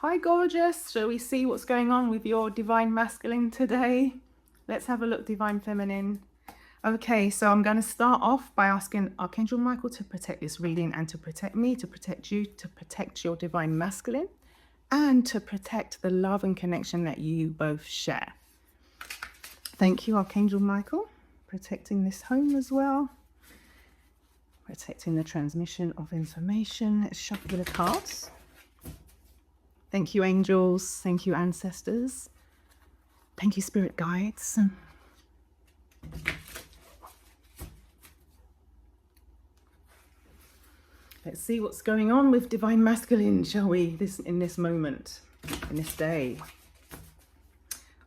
Hi gorgeous, shall we see what's going on with your divine masculine today? Let's have a look, divine feminine. Okay, so I'm going to start off by asking Archangel Michael to protect this reading and to protect me, to protect you, to protect your divine masculine, and to protect the love and connection that you both share. Thank you, Archangel Michael, protecting this home as well, protecting the transmission of information. Let's shuffle the cards. Thank you, angels. Thank you, ancestors. Thank you, spirit guides. Let's see what's going on with divine masculine, shall we? In this moment, in this day.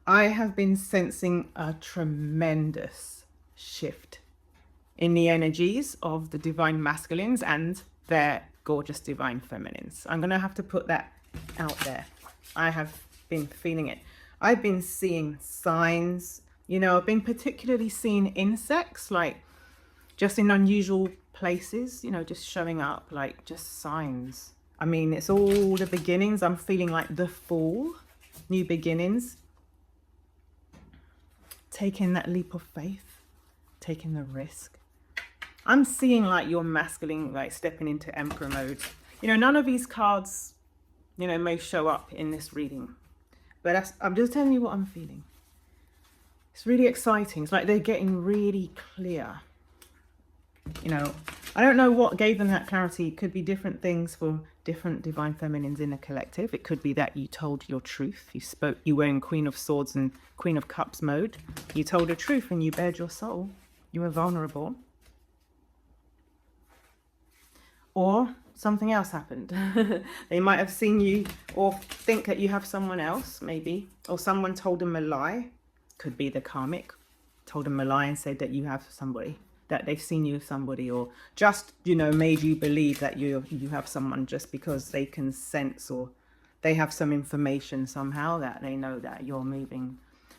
I have been sensing a tremendous shift in the energies of the divine masculines and their gorgeous divine feminines. I'm going to have to put that out there. I have been feeling it. I've been seeing signs, I've been particularly seeing insects, like just in unusual places, just showing up, like just signs. I mean, it's all the beginnings. I'm feeling like the fall, new beginnings, taking that leap of faith, taking the risk. I'm seeing like your masculine, like stepping into emperor mode. None of these cards may show up in this reading, but I'm just telling you what I'm feeling. It's really exciting. It's like they're getting really clear. I don't know what gave them that clarity. It could be different things for different divine feminines in a collective. It could be that you told your truth. You were in Queen of Swords and Queen of Cups mode. You told the truth and you bared your soul. You were vulnerable. Or something else happened. They might have seen you or think that you have someone else, maybe. Or someone told them a lie. Could be the karmic. Told them a lie and said that you have somebody, that they've seen you with somebody, or just, made you believe that you have someone just because they can sense, or they have some information somehow that they know that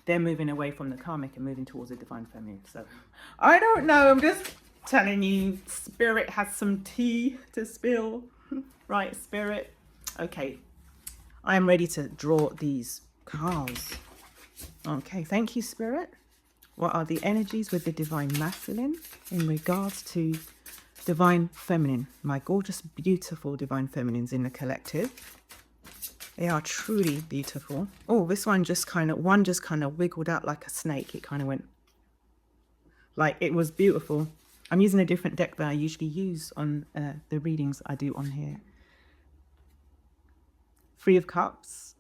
they're moving away from the karmic and moving towards the divine feminine. So I don't know. I'm just telling you, spirit has some tea to spill. Right, spirit? Okay, I am ready to draw these cards. Okay, thank you, spirit. What are the energies with the divine masculine in regards to divine feminine? My gorgeous, beautiful divine feminines in the collective. They are truly beautiful. Oh, this one just kind of wiggled out like a snake. It kind of went like it was beautiful. I'm using a different deck that I usually use on the readings I do on here. Three of Cups.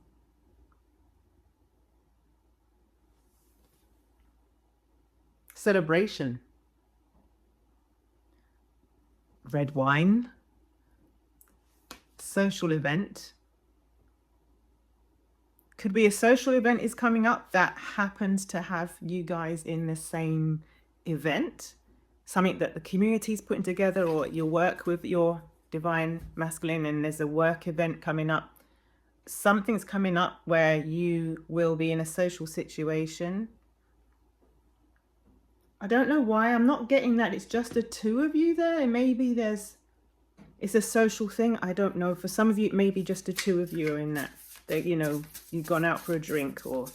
Celebration. Red wine. Social event. Could be a social event is coming up that happens to have you guys in the same event. Something that the community's putting together, or you work with your divine masculine and there's a work event coming up. Something's coming up where you will be in a social situation. I don't know why. I'm not getting that it's just the two of you there. Maybe it's a social thing. I don't know. For some of you, maybe just the two of you are in that. You've gone out for a drink or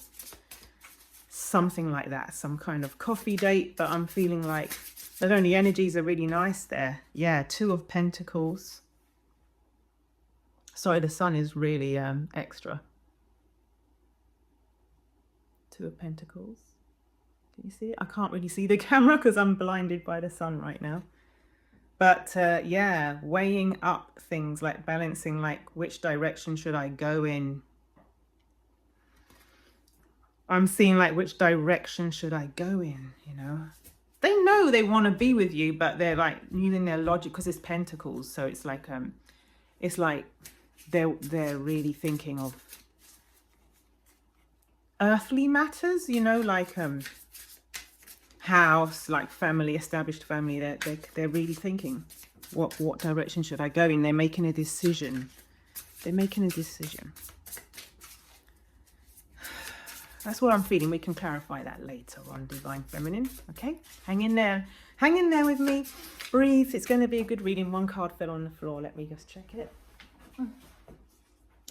something like that. Some kind of coffee date. But I'm feeling like not only energies are really nice there. Yeah, Two of Pentacles. Sorry, the sun is really extra. Two of Pentacles. Can you see it? I can't really see the camera because I'm blinded by the sun right now. But yeah, weighing up things, like balancing, like which direction should I go in? I'm seeing like which direction should I go in, They know they want to be with you, but they're like using their logic because it's Pentacles. So it's like they're really thinking of earthly matters, like house, like family, established family. They're really thinking, what direction should I go in? They're making a decision. That's what I'm feeling. We can clarify that later on, divine feminine. Okay, hang in there with me. Breathe. It's going to be a good reading. One card fell on the floor. Let me just check it.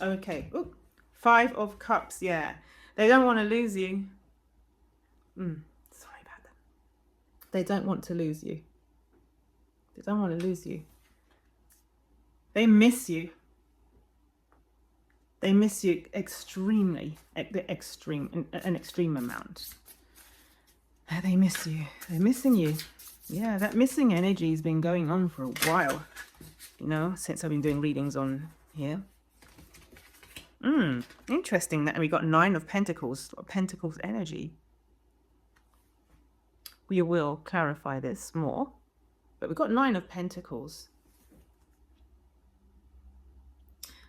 Okay. Ooh, 5 of Cups. Yeah. They don't want to lose you. Sorry about that. They don't want to lose you. They don't want to lose you. They miss you. They miss you extremely, an extreme amount. They miss you. They're missing you. Yeah, that missing energy has been going on for a while. You know, since I've been doing readings on here. Interesting that we got 9 of Pentacles. Pentacles energy. We will clarify this more. But we've got 9 of Pentacles.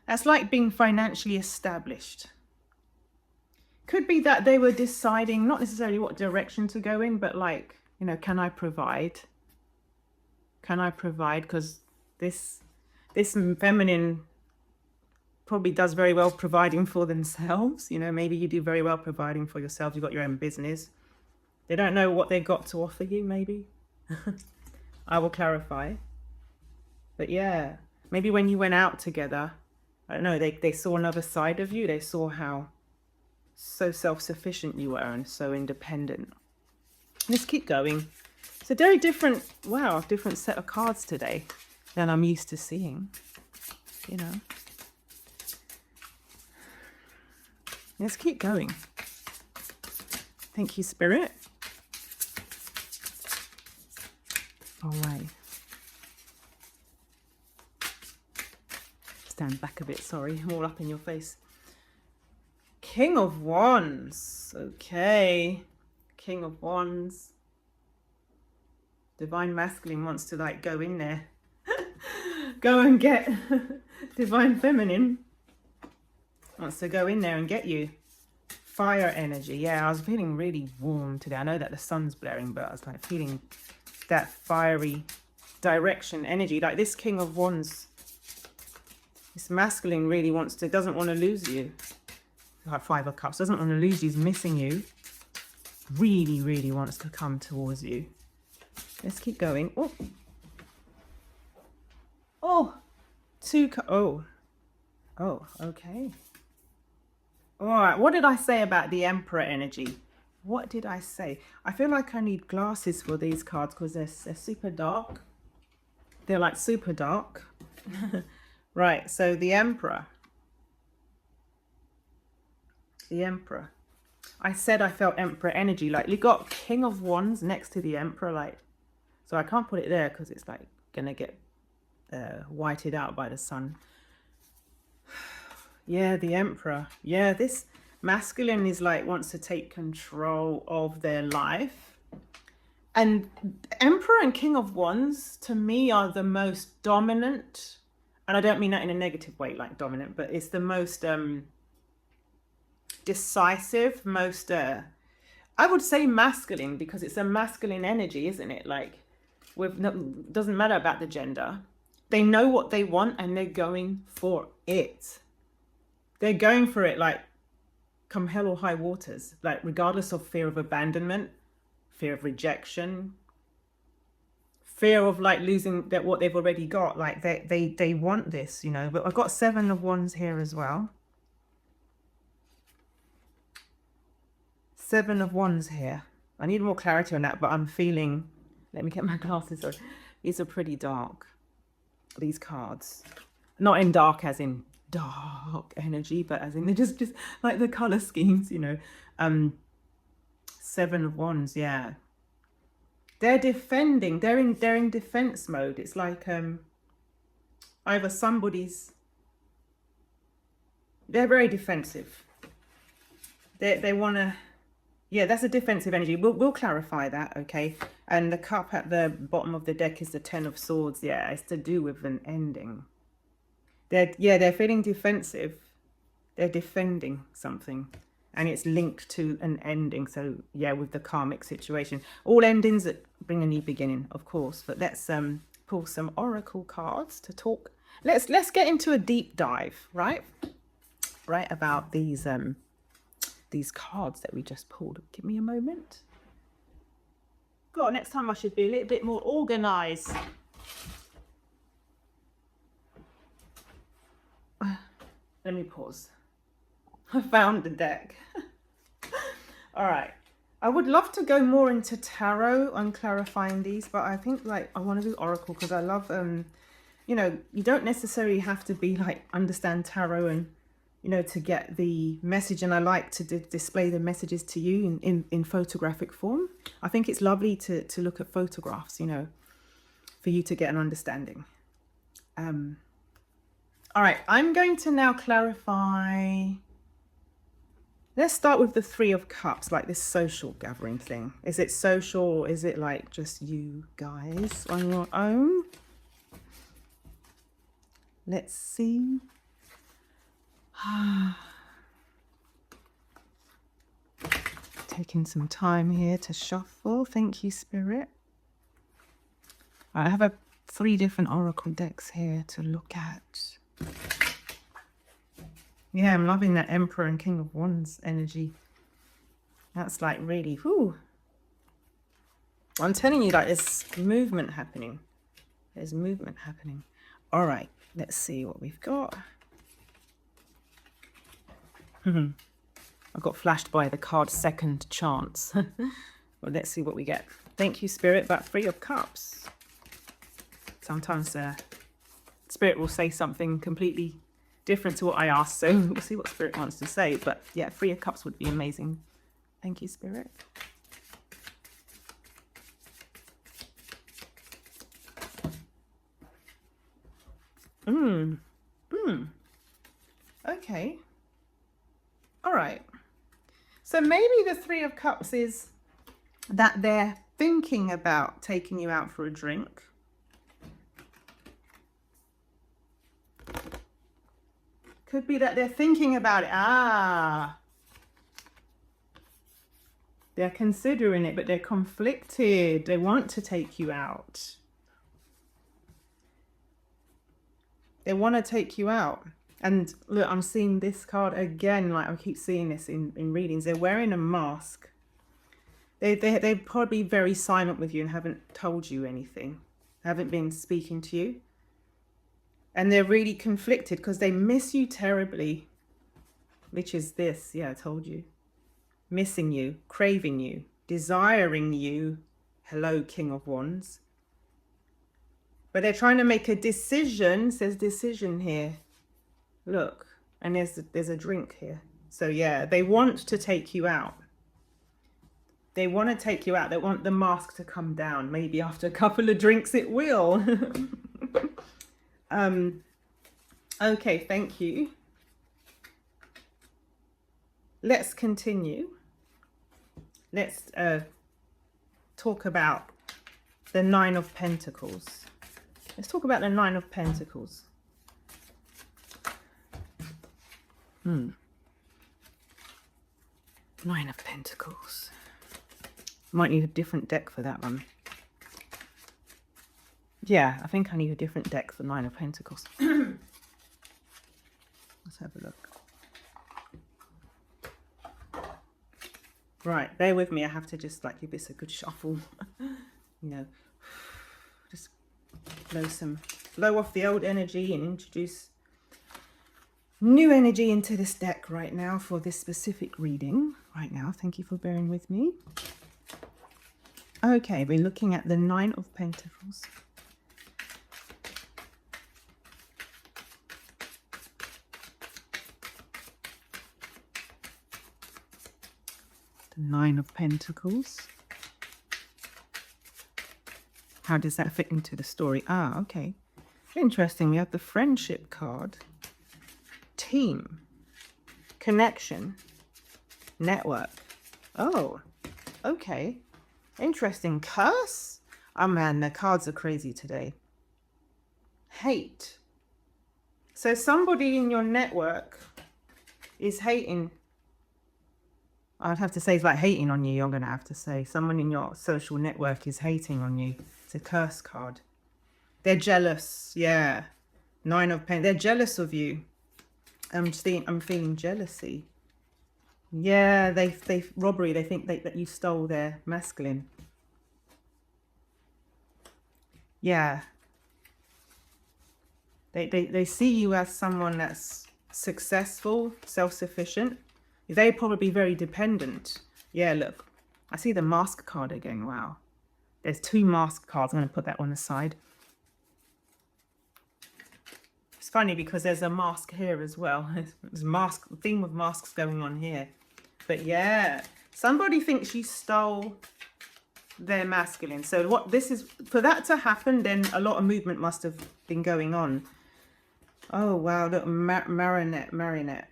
That's like being financially established. Could be that they were deciding not necessarily what direction to go in, but like, you know, can I provide? Can I provide? Because this feminine probably does very well providing for themselves. You know, maybe you do very well providing for yourself. You've got your own business. They don't know what they've got to offer you, maybe. I will clarify. But yeah, maybe when you went out together, I don't know, they saw another side of you. They saw how so self-sufficient you were and so independent. Let's keep going. It's a very different, wow, different set of cards today than I'm used to seeing, you know. Let's keep going. Thank you, Spirit. All right. Stand back a bit, sorry. I'm all up in your face. King of Wands. Okay. King of Wands. Divine Masculine wants to like go in there. Go and get Divine Feminine. Wants to go in there and get you. Fire energy. Yeah, I was feeling really warm today. I know that the sun's blaring, but I was like feeling that fiery direction energy. Like this King of Wands. This masculine really doesn't want to lose you. 5 of Cups, doesn't want to lose you, he's missing you. Really, really wants to come towards you. Let's keep going. Oh, oh, 2. Oh, okay. All right. What did I say about the Emperor energy? What did I say? I feel like I need glasses for these cards because they're super dark. They're like super dark. Right. So the Emperor. The Emperor. I said I felt Emperor energy. Like you got King of Wands next to the Emperor. Like, so I can't put it there because it's like gonna get whited out by the sun. Yeah, the Emperor. Yeah, this masculine is like wants to take control of their life. And Emperor and King of Wands to me are the most dominant. And I don't mean that in a negative way, like dominant, but it's the most decisive, most I would say masculine because it's a masculine energy, isn't it? Like doesn't matter about the gender. They know what they want and they're going for it. They're going for it like come hell or high waters, like regardless of fear of abandonment, fear of rejection, fear of like losing that what they've already got. Like they want this, you know. But I've got 7 of Wands here as well. 7 of Wands here. I need more clarity on that, but I'm feeling, let me get my glasses on. These are pretty dark, these cards. Not in dark as in dark energy, but as in they're just like the color schemes, you know. 7 of Wands, yeah. They're defending, they're in defense mode. It's like either they're very defensive. They want to, yeah, that's a defensive energy. We'll clarify that, okay? And the cup at the bottom of the deck is the 10 of Swords. Yeah, it's to do with an ending. They're feeling defensive. They're defending something. And it's linked to an ending. So, yeah, with the karmic situation. All endings that bring a new beginning, of course. But let's pull some oracle cards to talk. Let's get into a deep dive, right? Right, about these cards that we just pulled. Give me a moment. God, next time I should be a little bit more organized. let me pause. I found the deck. All right. I would love to go more into tarot and clarifying these, but I think like I want to do oracle because I love, you know, you don't necessarily have to be like understand tarot and, you know, to get the message. And I like to display the messages to you in photographic form. I think it's lovely to look at photographs, you know, for you to get an understanding. All right, I'm going to now clarify. Let's start with the Three of Cups, like this social gathering thing. Is it social or is it like just you guys on your own? Let's see. Taking some time here to shuffle. Thank you, Spirit. I have 3 different oracle decks here to look at. Yeah, I'm loving that Emperor and King of Wands energy. That's like really, whew. I'm telling you, like, there's movement happening. There's movement happening. All right, let's see what we've got. I got flashed by the card Second Chance. Well, let's see what we get. Thank you, Spirit, about 3 of Cups. Sometimes Spirit will say something completely different to what I asked, so we'll see what Spirit wants to say. But yeah, 3 of Cups would be amazing. Thank you, Spirit. Okay. All right. So maybe the 3 of Cups is that they're thinking about taking you out for a drink. Could be that they're thinking about it. They're considering it, but they're conflicted. They want to take you out. They want to take you out. And look, I'm seeing this card again. Like I keep seeing this in readings. They're wearing a mask. They're probably very silent with you and haven't told you anything. Haven't been speaking to you. And they're really conflicted because they miss you terribly. Which is this. Yeah, I told you. Missing you, craving you, desiring you. Hello, King of Wands. But they're trying to make a decision. It says decision here. Look. And there's a drink here. So yeah, they want to take you out. They want to take you out. They want the mask to come down. Maybe after a couple of drinks it will. Okay, thank you. Let's continue. Let's talk about the 9 of Pentacles. Let's talk about the 9 of Pentacles. 9 of Pentacles. Might need a different deck for that one. Yeah, I think I need a different deck for 9 of Pentacles. Let's have a look. Right, bear with me. I have to just like give this a good shuffle. You know, just blow off the old energy and introduce new energy into this deck right now for this specific reading. Right now, thank you for bearing with me. Okay, we're looking at the 9 of Pentacles. The 9 of Pentacles. How does that fit into the story? Ah, okay. Interesting. We have the Friendship card. Team. Connection. Network. Oh, okay. Interesting. Curse? Oh man, the cards are crazy today. Hate. So somebody in your network is hating. I'd have to say it's like hating on you. You're going to have to say someone in your social network is hating on you. It's a curse card. They're jealous. Yeah. 9 of Pentacles. They're jealous of you. I'm feeling jealousy. Yeah, they robbery. They think that you stole their masculine. Yeah. They see you as someone that's successful, self-sufficient. They're probably very dependent. Yeah, look, I see the mask card again. Wow. There's 2 mask cards. I'm going to put that on the side. It's funny because there's a mask here as well. There's mask, theme of masks going on here. But yeah, somebody thinks you stole their masculine. So what this is, for that to happen, then a lot of movement must have been going on. Oh wow, look, marionette,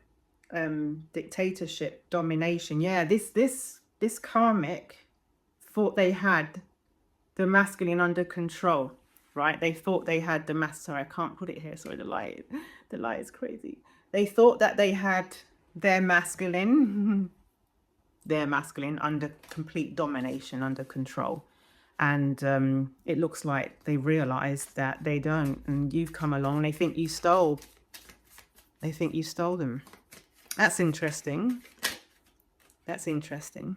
dictatorship, domination. Yeah, this karmic thought they had the masculine under control, right? They thought they had the sorry, I can't put it here. Sorry, the light is crazy. They thought that they had their masculine under complete domination, under control. And it looks like they realized that they don't, and you've come along and they think you stole them. That's interesting. That's interesting.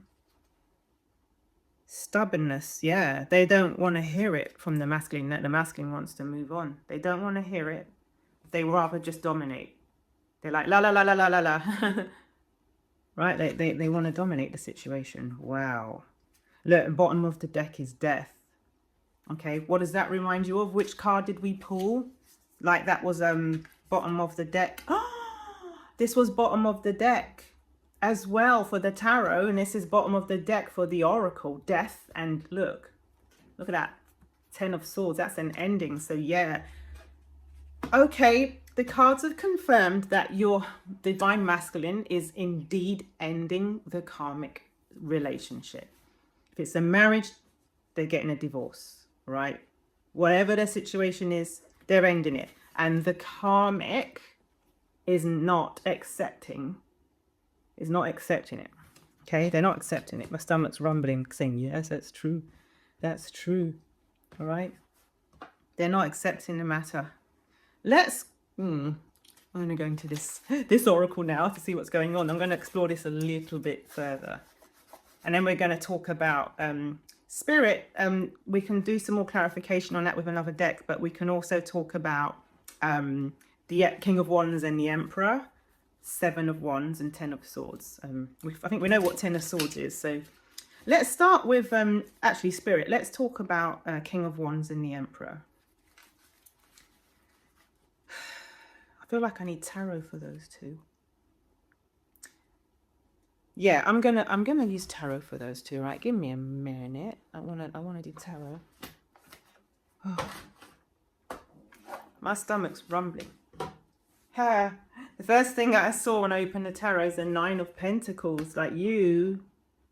Stubbornness. Yeah, they don't want to hear it from the masculine, that the masculine wants to move on. They don't want to hear it. They rather just dominate. They're like la la la la la la la. Right, they want to dominate the situation. Wow. Look, bottom of the deck is death. Okay, what does that remind you of? Which card did we pull? Like that was bottom of the deck. This was bottom of the deck as well for the tarot, and this is bottom of the deck for the oracle, death. And look at that, 10 of swords. That's an ending. So yeah, okay, the cards have confirmed that your divine masculine is indeed ending the karmic relationship. If it's a marriage, they're getting a divorce, right? Whatever their situation is, they're ending it. And the karmic is not accepting it. Okay, they're not accepting it. My stomach's rumbling, saying, yes, that's true. That's true. All right. They're not accepting the matter. I'm going to go into this oracle now to see what's going on. I'm going to explore this a little bit further. And then we're going to talk about spirit. We can do some more clarification on that with another deck, but we can also talk about the King of Wands and the Emperor, 7 of Wands and 10 of Swords. I think we know what 10 of Swords is. So let's start with, actually, spirit. Let's talk about King of Wands and the Emperor. I feel like I need tarot for those two. Yeah, I'm gonna use tarot for those two, right? Give me a minute. I wanna do tarot. Oh. My stomach's rumbling. The first thing I saw when I opened the tarot is the 9 of Pentacles. Like, you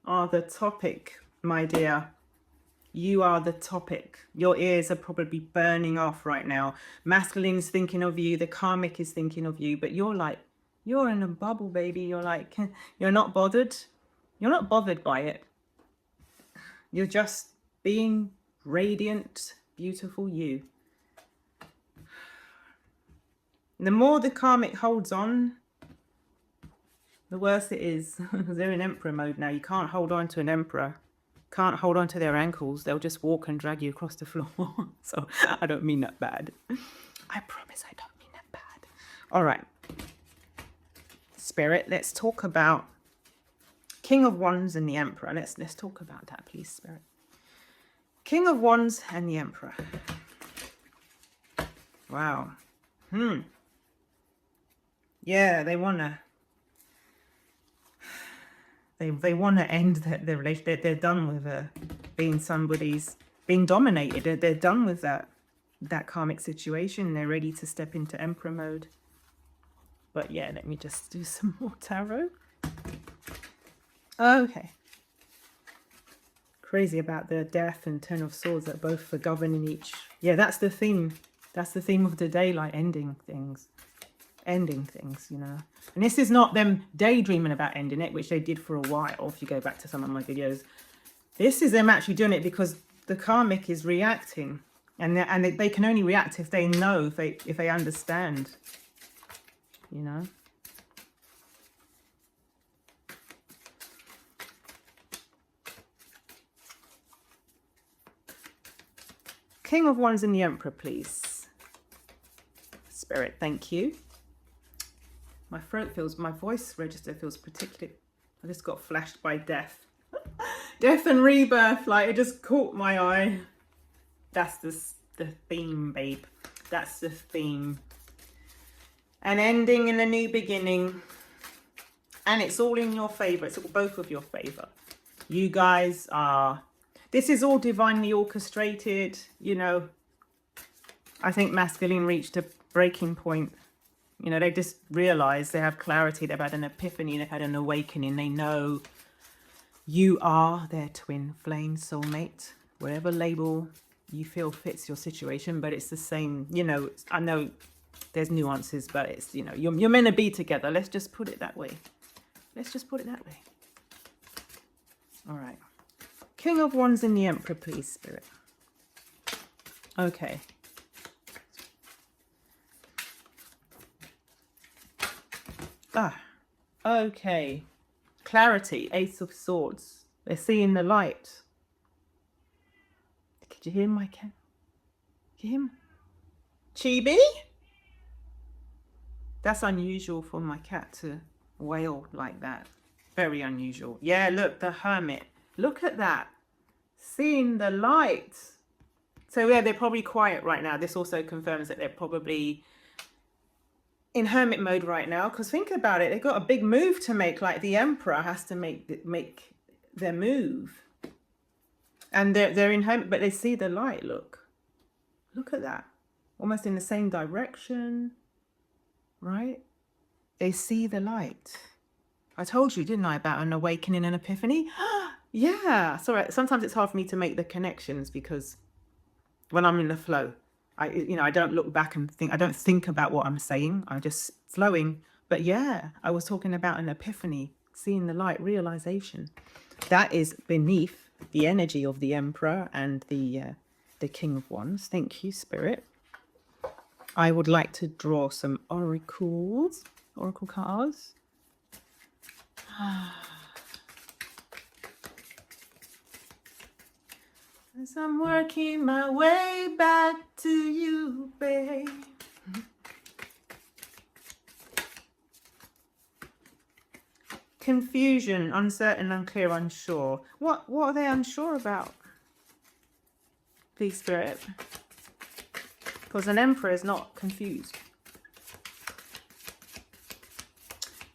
are the topic, my dear. You are the topic. Your ears are probably burning off right now. Masculine is thinking of you. The karmic is thinking of you. But you're like, you're in a bubble, baby. You're like, you're not bothered. You're not bothered by it. You're just being radiant, beautiful you. The more the karmic holds on, the worse it is. They're in emperor mode now. You can't hold on to an emperor. Can't hold on to their ankles. They'll just walk and drag you across the floor. So I don't mean that bad. I promise I don't mean that bad. All right. Spirit, let's talk about King of Wands and the Emperor. Let's talk about that, please, Spirit. King of Wands and the Emperor. Wow. Yeah, they wanna end their relationship. They're done with being dominated. They're done with that karmic situation. They're ready to step into emperor mode. But yeah, let me just do some more tarot. Okay. Crazy about the death and 10 of swords that both are governing each. Yeah, that's the theme. That's the theme of the day, like ending things. Ending things, you know. And this is not them daydreaming about ending it, which they did for a while, if you go back to some of my videos. This is them actually doing it because the karmic is reacting. And they can only react if they know, if they understand. You know. King of Wands and the Emperor, please. Spirit, thank you. My voice register feels particularly, I just got flashed by death. Death and rebirth, like it just caught my eye. That's the theme, babe. That's the theme. An ending and a new beginning. And it's all in your favor. It's all both of your favor. You guys are, this is all divinely orchestrated, you know. I think masculine reached a breaking point. You know, they just realized, they have clarity, they've had an epiphany, they've had an awakening. They know you are their twin flame soulmate, whatever label you feel fits your situation, but it's the same, you know. I know there's nuances, but it's, you know, you're meant to be together. Let's just put it that way. Let's just put it that way. All right. King of Wands and the Emperor, please, Spirit. Okay. Okay. Clarity, Ace of Swords. They're seeing the light. Did you hear my cat? Did you hear him? Chibi? That's unusual for my cat to wail like that. Very unusual. Yeah, look, the Hermit. Look at that. Seeing the light. So yeah, they're probably quiet right now. This also confirms that they're probably in hermit mode right now. Because think about it, they've got a big move to make. Like the Emperor has to make their move. And they're in hermit, but they see the light. Look at that. Almost in the same direction, right? They see the light. I told you, didn't I, about an awakening and epiphany? Yeah. Sorry, sometimes it's hard for me to make the connections because when I'm in the flow, I don't look back and think. I don't think about what I'm saying. I'm just flowing. But yeah, I was talking about an epiphany, seeing the light, realization. That is beneath the energy of the Emperor and the King of Wands. Thank you, Spirit. I would like to draw some oracle cards. As I'm working my way back to you, babe. Confusion, uncertain, unclear, unsure. What are they unsure about? Please, Spirit. Because an Emperor is not confused.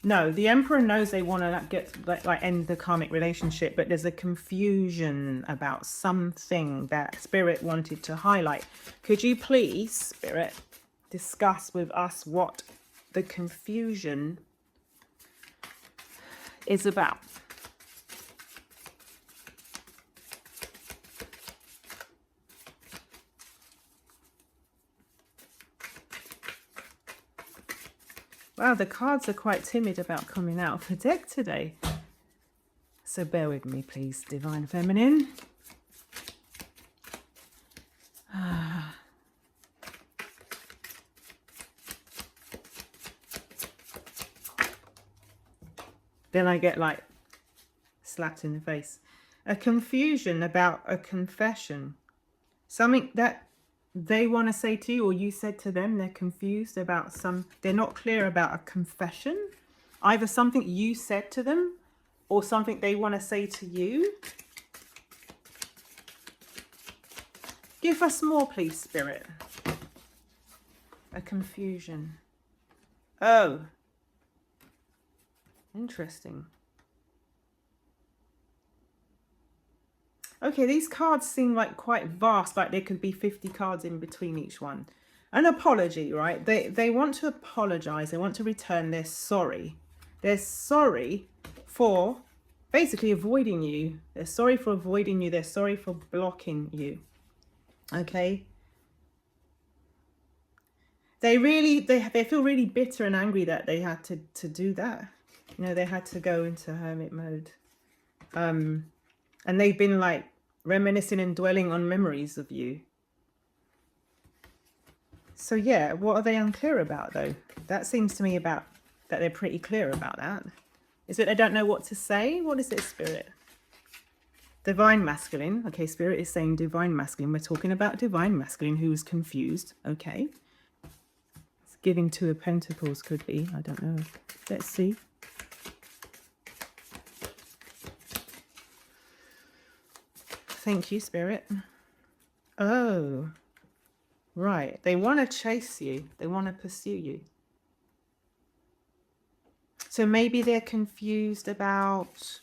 No, the Emperor knows they want to end the karmic relationship, but there's a confusion about something that Spirit wanted to highlight. Could you please, Spirit, discuss with us what the confusion is about? Wow, the cards are quite timid about coming out of the deck today. So bear with me, please, Divine Feminine. Then I get like slapped in the face. A confusion about a confession. Something that they want to say to you, or you said to them. They're confused about they're not clear about a confession. Either something you said to them or something they want to say to you. Give us more, please, Spirit. A confusion. Oh. Interesting. Okay, these cards seem like quite vast, like there could be 50 cards in between each one. An apology, right? They want to apologize. They want to return their sorry. They're sorry for basically avoiding you. They're sorry for avoiding you. They're sorry for blocking you. Okay? They feel really bitter and angry that they had to do that. You know, they had to go into hermit mode. And they've been like reminiscing and dwelling on memories of you. So yeah, what are they unclear about though? That seems to me that they're pretty clear about that. Is it they don't know what to say? What is it, Spirit? Divine Masculine. Okay, Spirit is saying Divine Masculine. We're talking about Divine Masculine who is confused. Okay. giving Two of Pentacles could be. I don't know. Let's see. Thank you, Spirit. Oh, right. They want to chase you. They want to pursue you. So maybe they're confused about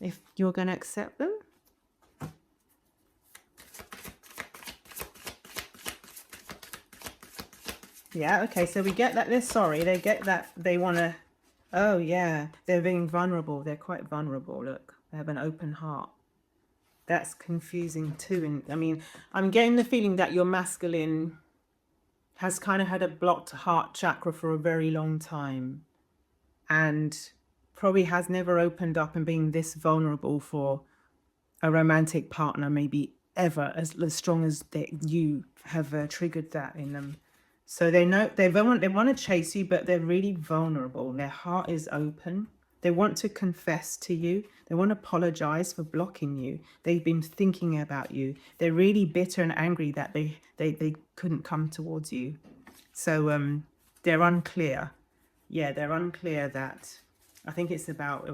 if you're going to accept them. Yeah, okay, so we get that they're sorry. They get that they want to... Oh, yeah, they're being vulnerable. They're quite vulnerable, look. They have an open heart. That's confusing too. And I mean, I'm getting the feeling that your masculine has kind of had a blocked heart chakra for a very long time. And probably has never opened up and been this vulnerable for a romantic partner, maybe ever, as strong as you have triggered that in them. So they know they want to chase you, but they're really vulnerable. Their heart is open. They want to confess to you. They want to apologize for blocking you. They've been thinking about you. They're really bitter and angry that they couldn't come towards you. So they're unclear. Yeah, they're unclear that... I think it's about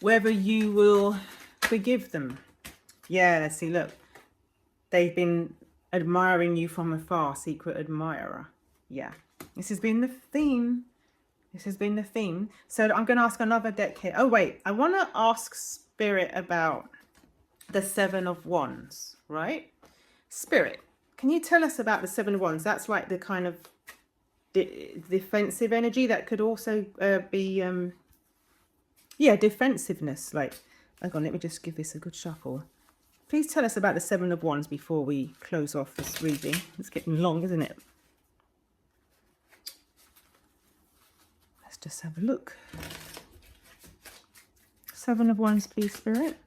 whether you will forgive them. Yeah, let's see, look. They've been admiring you from afar, secret admirer. Yeah, this has been the theme. This has been the theme. So I'm going to ask another deck here. Oh, wait. I want to ask Spirit about the Seven of Wands, right? Spirit, can you tell us about the Seven of Wands? That's like the kind of defensive energy that could also be, yeah, defensiveness. Like, hang on, let me just give this a good shuffle. Please tell us about the Seven of Wands before we close off this reading. It's getting long, isn't it? Let's just have a look. Seven of Wands, please, Spirit.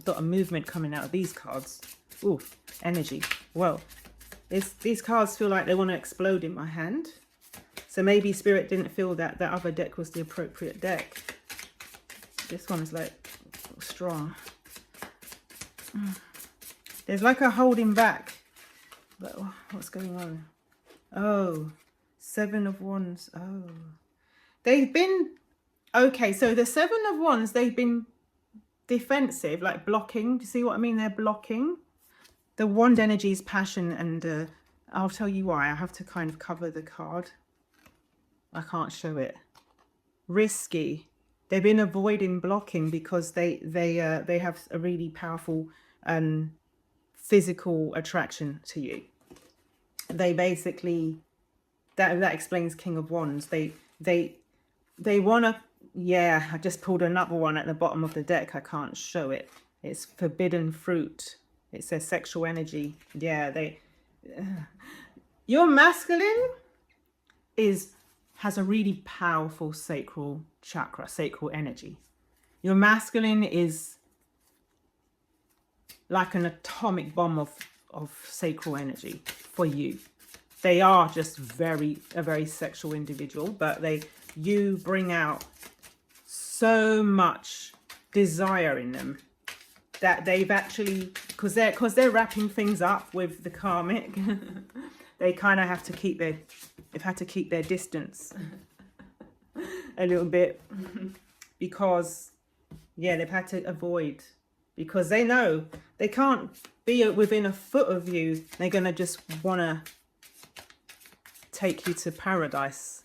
Got a movement coming out of these cards. Ooh, energy. Well, these cards feel like they want to explode in my hand. So maybe Spirit didn't feel that that other deck was the appropriate deck. This one is like strong. There's like a holding back. But what's going on? Oh, Seven of Wands. Oh, they've been... Okay, so the Seven of Wands, they've been defensive, like blocking. Do you see what I mean? They're blocking. The Wand energy is passion, and I'll tell you why. I have to kind of cover the card. I can't show it. Risky. They've been avoiding blocking because they have a really powerful physical attraction to you. They basically, that explains King of Wands. They want to... Yeah, I just pulled another one at the bottom of the deck. I can't show it. It's forbidden fruit. It says sexual energy. Yeah, your masculine has a really powerful sacral chakra, sacral energy. Your masculine is like an atomic bomb of sacral energy for you. They are just a very sexual individual, but you bring out so much desire in them that they've actually, because they're wrapping things up with the karmic, they kind of have to keep their distance a little bit, because yeah, they've had to avoid, because they know they can't be within a foot of you. They're gonna just wanna take you to paradise,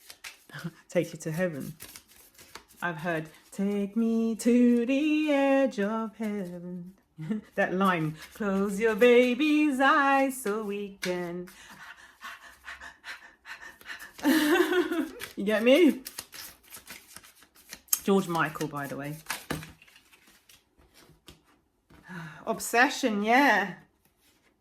take you to heaven. I've heard, take me to the edge of heaven. That line, close your baby's eyes so we can... You get me? George Michael, by the way. Obsession, yeah.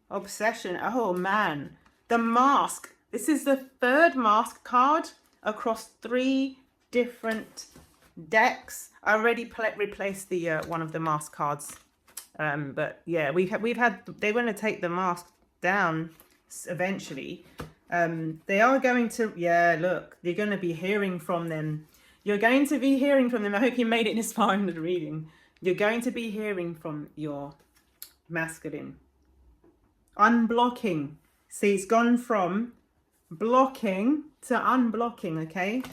Obsession. Oh, man. The Mask. This is the third Mask card across 3 different decks. I already replaced the one of the Mask cards, but yeah, we've had they want to take the Mask down eventually. They are going to, yeah, look, you're going to be hearing from them. You're going to be hearing from them. I hope you made it this far in the reading. You're going to be hearing from your masculine. Unblocking. See, it's gone from blocking to unblocking, okay?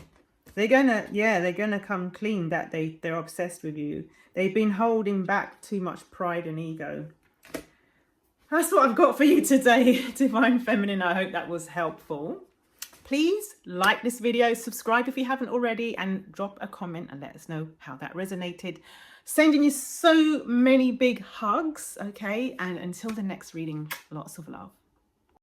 They're gonna come clean that they're obsessed with you. They've been holding back too much pride and ego. That's what I've got for you today, Divine Feminine. I hope that was helpful. Please like this video, subscribe if you haven't already, and drop a comment and let us know how that resonated. Sending you so many big hugs, okay? And until the next reading, lots of love.